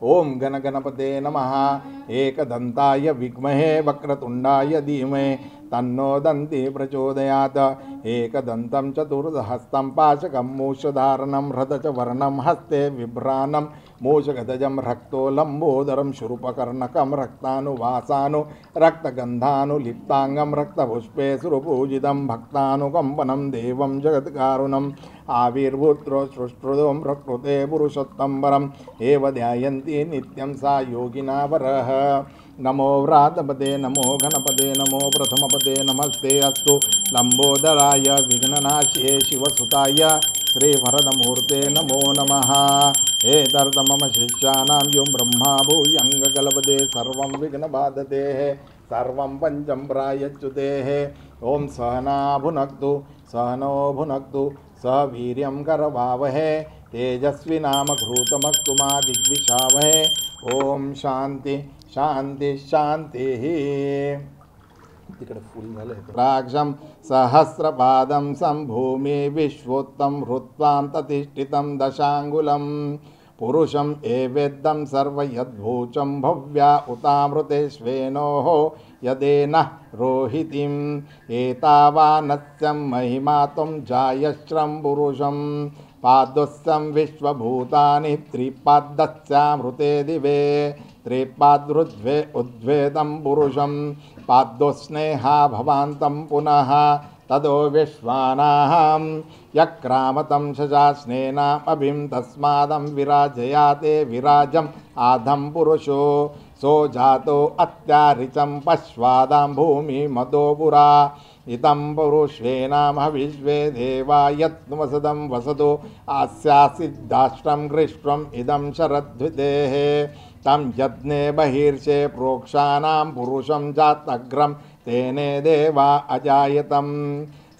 [SPEAKER 2] ओम गण गणपते नमः। एकदंताय विद्महे वक्रतुंडाय धीमहि तन्नो दन्ति प्रचोदयात्। एकदन्तं चतुर्हस्तं पाशकं मूषधारणं रथचवर्णं हस्ते बिभ्राणं मूषगदजं रक्तो लम्बोदरं शूर्पकर्णकं रक्तानुवासानु रक्तगन्धानुलिप्ताङ्गं रक्तपुष्पे सुरपूजितं भक्तानुकम्पनं देवं जगत्कारुणम् आविर्भूत्रो सृष्टुदं प्रकृते पुरुषोत्तमं एव ध्यायन्ति नित्यं सा योगिना वरः। नमो व्रातपदे नमो गणपते नमो प्रथमपदे नमस्ते अस्तु लंबोदराय विघ्ननाश्ये शिवसुताय श्रीवरदमूर्ते नमो नमः। एतर्थ मम शिष्याणां यो ब्रह्मा भूयङ्गकल्पते सर्वं विघ्नबाधते सर्वं पंचम प्रायच्युतेः। ओम सहना भुनक्तु सहनो भुनक्तु सह वीर्यं करवावहे तेजस्विनामघृतमस्तु मा दिग्विषावहे। ओम शांति शांति शांति। राक्षं सहस्रपादं संभूमि विश्वोत्तम हृत्वां ततिष्ठितं दशांगुलं पुरुषं एवेद्यं सर्वयद्भूचं भव्या उतामृतेष्वेनोः यदेन रोहितिं एतावानस्यं महिमा त्वं जायश्रं पुरुषं पादोस्सं विश्वभूतानि त्रिपादस्यामृते दिवे त्रिपादृद्वे उद्वेदं पुरुषं पादोस्नेहा भवान्तं पुनः तदो विश्वानाहं यक्रामतं शशास्नेनामभिं तस्मादं विराजयाते विराजम् आधं पुरुषो सो जातो अत्यारिचं पश्वादां भूमि मदो पुरा इतं पुरुषेणाम विश्वे देवा यत्वसदं वसतो आस्यासिद्धाष्ट्रं ग्रीष्मम् इदं शरद्विदेः तं यज्ञे बहिर्षे प्रोक्षाणां पुरुषं जातग्रं तेने देवा अजायतं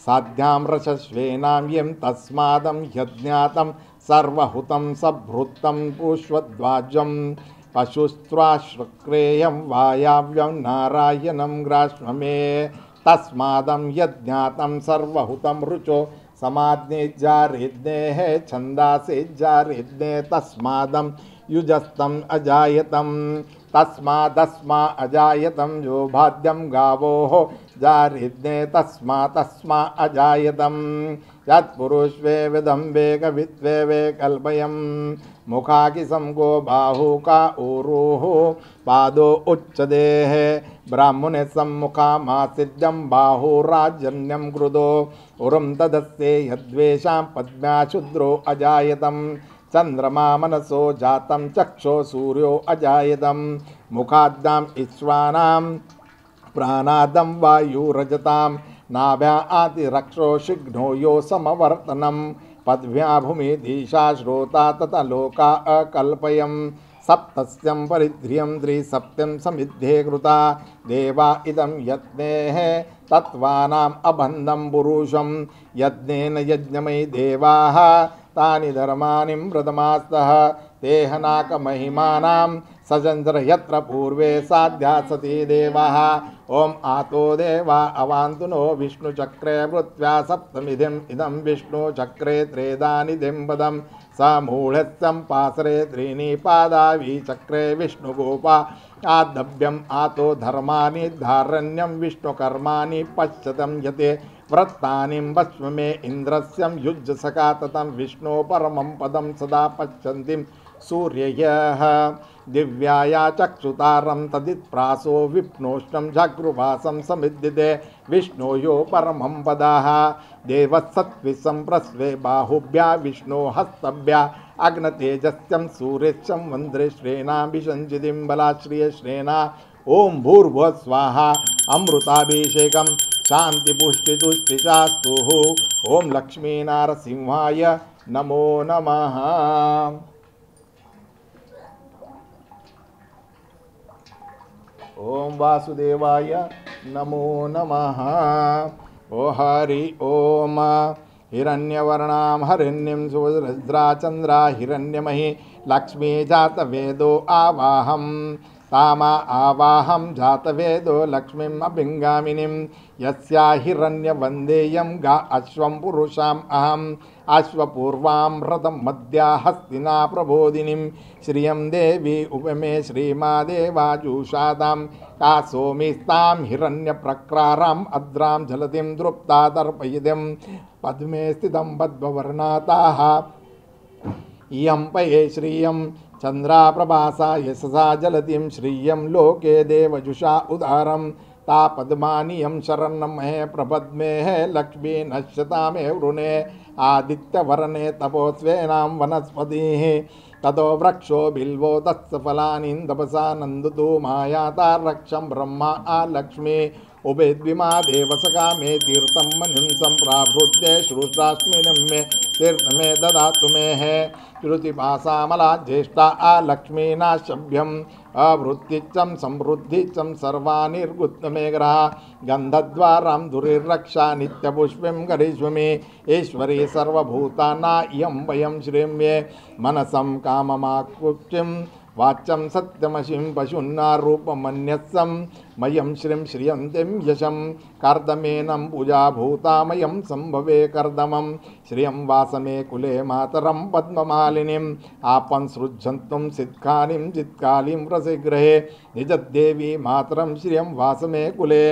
[SPEAKER 2] साध्यां रसस्वेनां यं तस्मादं यज्ञातं सर्वहुतं सभृतं पुष्वध्वाजं पशुस्त्वाश्वक्रेयं वायाव्यं नारायणं ग्राश्ममे तस्मादं यज्ञातं सर्वहुतं रुचो समाज्ञेज्जारिज्ञेः छन्दासेज्जारिज्ञे तस्मादं युजस्तं अजायतं तस्मादस्मा अजायतं जो भाद्यं गावोः जारिज्ञे तस्मा अजायतं यत्पुरुषे विदम्बे कवित्वे कल्पयं मुखाकिसं गो बाहुका ऊरुः पादो उच्चदेः ब्राह्मणे सम्मुखामासिद्यं बाहुराजन्यं कृदो उरं तदस्ते यद्वेषां पद्म्याशुद्रो अजायतं चंद्रमा मनसो जातं चक्षो सूर्यो अजायतं मुखाद्दाम् ईश्वानां प्राणादं वायुरजतां नाभ्या आतिरक्षो शिघ्नो यो समवर्तनं पद्भ्या भूमि दिशा श्रोता तथा लोका अकल्पयं सप्तस्यं परिध्रियं त्रिसप्त्यं समिद्धे कृता देवा इदं यज्ञेः तत्त्वानाम् अबन्धं पुरुषं यज्ञेन यज्ञमयि देवाः तानि धर्माणि व्रतमास्तः तेहनाकमहिमानां सचन्द्र यत्र पूर्वे साध्या सती देवाः। ओम आतो देवा अवान्तु नो विष्णुचक्रे पृथ्व्या सप्तमिधिम् इदं विष्णुचक्रे त्रेधानिधिं पदं स मूढस्थं पासरे त्रीणि पादावि चक्रे विष्णुगोपा आदभ्यम् आतो धर्माणि धारण्यं विष्णुकर्माणि पश्यतं यते व्रतानि वस्वमे इंद्रस्यं युज्यसका ततं विष्णु परमं पदं सदा पश्यन्ति सूर्ययः दिव्याया चक्षुतारं तदित्प्रासो विप्नोष्णं जागृभासं समिद्यते विष्णो यो परमं पदाः देवसत्विसं प्रस्वे बाहुभ्या विष्णो हस्तभ्या अग्नतेजस्यं सूर्यश्चं वन्द्रे श्रेणाभिषञ्चितिं बलाश्रिय श्रेणा ओम भूर्भुवः स्वाहा अमृताभिषेकं शान्तिपुष्टितुष्टिशास्तु। ॐ लक्ष्मीनारसिंहाय नमो नमः। ॐ वासुदेवाय नमो नमः। ओ हरि ओम। हिरण्यवर्णां हरिण्यं सुवज्राचन्द्रा हिरण्यमयी लक्ष्मी जातवेदो आवाहं तामा आवाहं जातवेदो लक्ष्मीम् अभिङ्गामिनीं यस्या हिरण्यवन्देयं गा अश्वं पुरुषाम् अहम् अश्वपूर्वां रथं मध्या हस्तिना प्रबोधिनीं श्रियं देवी उपमे श्रीमादेवाजुषादां कासोमिस्तां हिरण्यप्रक्राराम् अद्रां जलतिं द्रुप्ता तर्पयितं पद्मे स्थितं पद्मवर्णाताः इयं पये श्रियं चन्द्राप्रभासा यशसा जलतिं श्रियं लोके देवजुषा उदारं ता पद्मानियं शरणमहे प्रपद्मेः लक्ष्मी नश्यतामे वृणे आदित्यवर्णे तपोस्वेनां वनस्पतिः ततो वृक्षो बिल्वो तत्सफलानि तपसा नन्दतु मायाता रक्षं ब्रह्मा आलक्ष्मी उभेद्विमा देवसका मे तीर्थं मनुं सम्प्रावृत्ते श्रुष्टास्मिनं मे तीर्थमे ददातु मे श्रुतिपासामला ज्येष्ठा आलक्ष्मीनाशभ्यम् अवृत्तिचं समृद्धिचं सर्वानिर्गुत्तमे ग्रह गन्धद्वारां दुरिरक्षा नित्यपुष्पिं करिष्वमि ईश्वरी सर्वभूताना इयं वयं श्रीम्ये मनसं काममाकुप्तिं वाच्यं सत्यमशिं पशुन्नारूपमन्यस्सं मयं श्रीं श्रियन्तीं यशं कर्दमेनं पूजाभूतामयं सम्भवे कर्दमं श्रियं वासमे कुले मातरं पद्ममालिनीम् आपन् सृज्यन्तुं सिद्धानीं चित्कालीं रसिगृहे निजद्देवी मातरं श्रियं वासमे कुले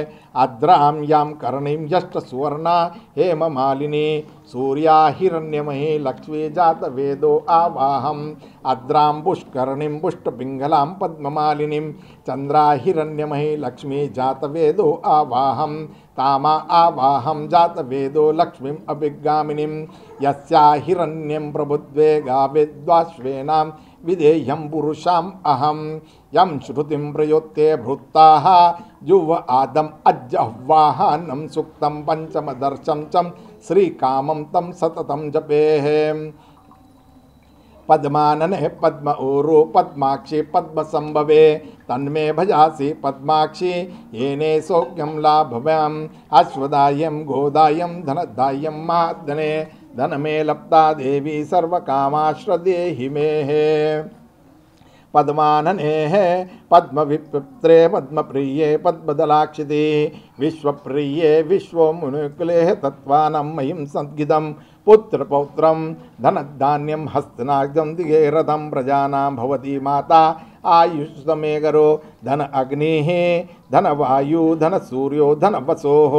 [SPEAKER 2] अद्रां यां कर्णीं यष्टसुवर्णा हेममालिनी सूर्या हिरण्यमयी लक्ष्मी जातवेदो आवाहम् अद्रां पुष्करणीं पुष्टपिङ्गलां पद्ममालिनीं चन्द्रा हिरण्यमयी लक्ष्मी जातवेदो आवाहम् तामा आवाहं जातवेदो लक्ष्मीम् अभिगामिनीं यस्या हिरण्यं प्रबुद्ध्वे गावेद्वाश्वेनां विधेयं पुरुषाम् अहं यं श्रुतिं प्रयोत्ते भृत्ताः युव आदम् अज्जह्वाहनं सुक्तं पञ्चमदर्शं चं श्रीकामं तं सततं जपेः पद्मानने पद्म ऊरु पद्माक्षी पद्मसंभवे तन्मे भजासि पद्माक्षी येने सौख्यं लाभव्यम् अश्वदायं गोदायं धनदायं महाधने धनमे लब्धा देवी सर्वकामाश्रदेहि मे पद्मानने पद्मविपुत्रे पद्मप्रिये पद्मदलाक्षिते विश्वप्रिये विश्वमुनिकुले तत्त्वानं मयिं संगितं पुत्रपौत्रं धनधान्यं हस्तनाग्धं दिगे रथं प्रजानां भवती माता आयुष्तमे करो धन अग्निः धन वायु धन सूर्यो धन वसोः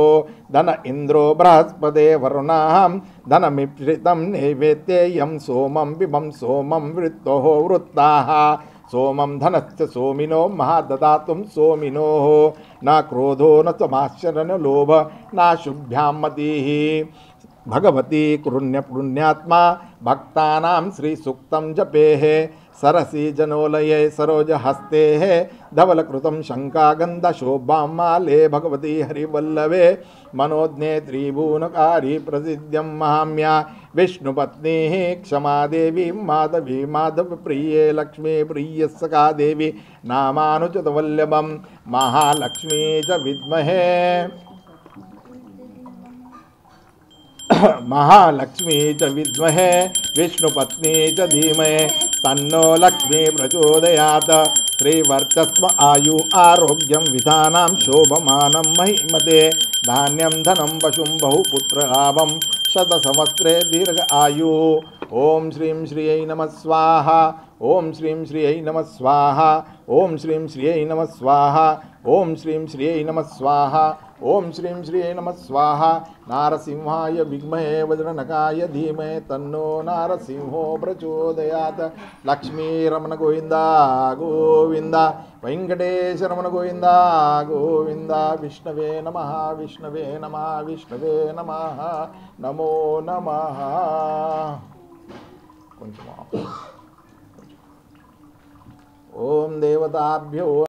[SPEAKER 2] धन इंद्रो बृहस्पते वरुणां धनमिप्सितं नैवेद्यं सोमं विभं सोमं वृत्तोः वृत्ताः सोमं धनश्च सोमिनो महाददातुं सोमिनोः न क्रोधो न समाश्चर्य न लोभ न शुभ्यां मतिः भगवती पुण्यात्मा भक्तानां श्रीसूक्तं जपेः सरसी जनोलये सरोजहस्ते धवलकृतं शङ्कागन्धशोभां माले भगवती हरिवल्लभे मनोज्ञे त्रिभुवनकारी प्रसिद्ध्यं महाम्या विष्णुपत्नी क्षमा देवी माधवी माधवप्रिये लक्ष्मी प्रियसखा देवी नामानुचतवल्लभं महालक्ष्मी च विद्महे महालक्ष्मी च विद्महे विष्णुपत्नी च धीमहि तन्नो लक्ष्मी प्रचोदयात् श्रीवर्चस्व आयु आरोग्यं विधानां शोभमानं महिमते धान्यं धनं पशुं बहुपुत्रलाभं शतसहस्रे दीर्घ आयु ओम श्रीं श्रियै नमः स्वाहा ओम श्रीं श्रियै नमः स्वाहा ओम श्रीं श्रियै नमः स्वाहा ओम श्रीं श्रियै नमः स्वाहा ओम श्रीं श्रियै नमः स्वाहा नारसिंहाय विद्महे वज्रनकाय धीमहि तन्नो नारसिंहो प्रचोदयात् लक्ष्मीरमण गोविंदा गोविंदा वेंकटेशरमण गोविंदा गोविंदा विष्णवे नमः विष्णवे नमः विष्णवे नमः नमो नमः ओम देवताभ्यो